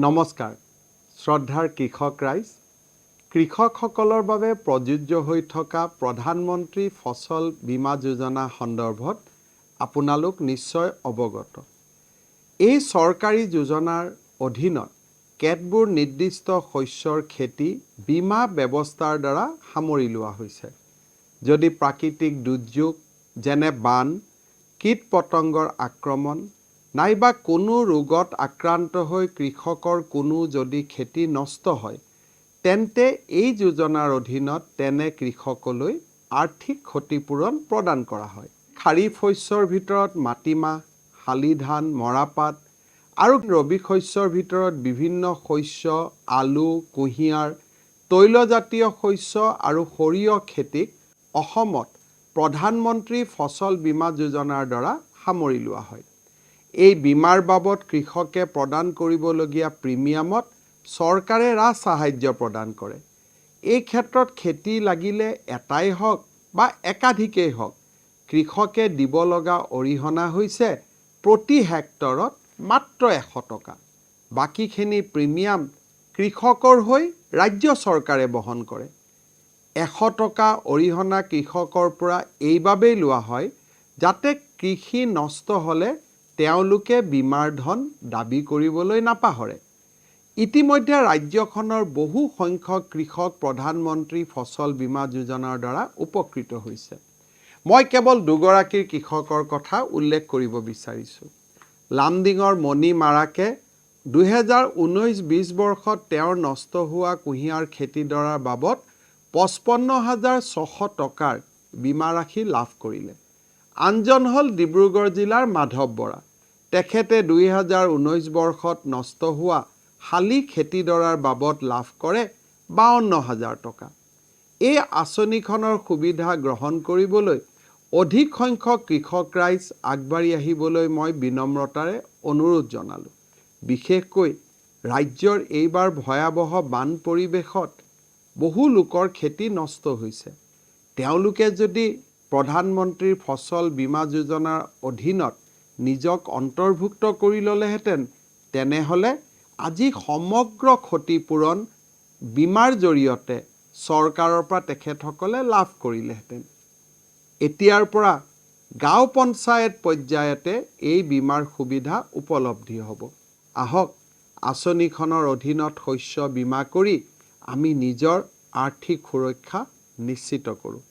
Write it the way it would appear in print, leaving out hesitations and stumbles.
নমস্কাৰ শ্ৰদ্ধাৰ কৃষক ৰাইজ কৃষকসকলৰ বাবে প্ৰযোজ্য হৈ থকা প্ৰধানমন্ত্ৰী ফচল বীমা যোজনা সন্দৰ্ভত আপোনালোক নিশ্চয় অৱগত। এই চৰকাৰী যোজনাৰ অধীনত কেতবোৰ নিৰ্দিষ্ট শস্যৰ খেতি বীমা ব্যৱস্থাৰ দ্বাৰা সামৰি লোৱা হৈছে। যদি প্ৰাকৃতিক দুৰ্যোগ যেনে বান, কীট পতংগৰ আক্ৰমণ নাইবা কোনো ৰোগত আক্ৰান্ত হৈ কৃষকৰ কোনো যদি খেতি নষ্ট হয়, তেন্তে এই যোজনাৰ অধীনত তেনে কৃষকলৈ আৰ্থিক ক্ষতিপূৰণ প্ৰদান কৰা হয়। খাৰিফ শস্যৰ ভিতৰত মাটিমাহ, শালি ধান, মৰাপাট আৰু ৰবি শস্যৰ ভিতৰত বিভিন্ন শস্য, আলু, কুঁহিয়াৰ, তৈলজাতীয় শস্য আৰু সৰিয়হ খেতিক অসমত প্ৰধানমন্ত্ৰী ফচল বীমা যোজনাৰ দ্বাৰা সামৰি লোৱা হয়। এই বীমাৰ বাবদ কৃষকে প্ৰদান কৰিবলগীয়া প্ৰিমিয়ামত চৰকাৰে ৰাজ সাহায্য প্ৰদান কৰে। এই ক্ষেত্ৰত খেতি লাগিলে এটাই হওক বা একাধিকেই হওক, কৃষকে দিব লগা অৰিহণা হৈছে প্ৰতি হেক্টৰত মাত্ৰ 100 টকা। বাকীখিনি প্ৰিমিয়াম কৃষকৰ হৈ ৰাজ্য চৰকাৰে বহন কৰে। 100 টকা অৰিহণা কৃষকৰ পৰা এইবাবেই লোৱা হয় যাতে কৃষি নষ্ট হ'লে তেওঁলোকে বীমাৰ ধন দাবী কৰিবলৈ নাপাহৰে। ইতিমধ্যে ৰাজ্যখনৰ বহু সংখ্যক কৃষক প্ৰধানমন্ত্ৰী ফচল বীমা যোজনাৰ দ্বাৰা উপকৃত হৈছে। মই কেৱল দুগৰাকীৰ কৃষকৰ কথা উল্লেখ কৰিব বিচাৰিছোঁ। লামডিঙৰ মণি মাৰাকে 2019-20 বৰ্ষত তেওঁৰ নষ্ট হোৱা কুঁহিয়াৰ খেতিডৰাৰ বাবদ 55,600 টকাৰ বীমা ৰাশি লাভ কৰিলে। আনজন হ'ল ডিব্ৰুগড় জিলাৰ মাধৱ বৰা। তেখেতে 2019 বৰ্ষত নষ্ট হোৱা শালি খেতিডৰাৰ বাবদ লাভ কৰে 52,000 টকা। এই আঁচনিখনৰ সুবিধা গ্ৰহণ কৰিবলৈ অধিক সংখ্যক কৃষক ৰাইজ আগবাঢ়ি আহিবলৈ মই বিনম্ৰতাৰে অনুৰোধ জনালোঁ। বিশেষকৈ ৰাজ্যৰ এইবাৰ ভয়াৱহ বান পৰিৱেশত বহু লোকৰ খেতি নষ্ট হৈছে। তেওঁলোকে যদি প্ৰধানমন্ত্ৰীৰ ফচল বীমা যোজনাৰ অধীনত নিজক অন্তৰ্ভুক্ত কৰি ল'লেহেঁতেন, তেনেহ'লে আজি সমগ্ৰ ক্ষতিপূৰণ বীমাৰ জৰিয়তে চৰকাৰৰ পৰা তেখেতসকলে লাভ কৰিলেহেঁতেন। এতিয়াৰ পৰা গাঁও পঞ্চায়ত পৰ্যায়তে এই বীমাৰ সুবিধা উপলব্ধি হ'ব। আহক আঁচনিখনৰ অধীনত শস্য বীমা কৰি আমি নিজৰ আৰ্থিক সুৰক্ষা নিশ্চিত কৰোঁ।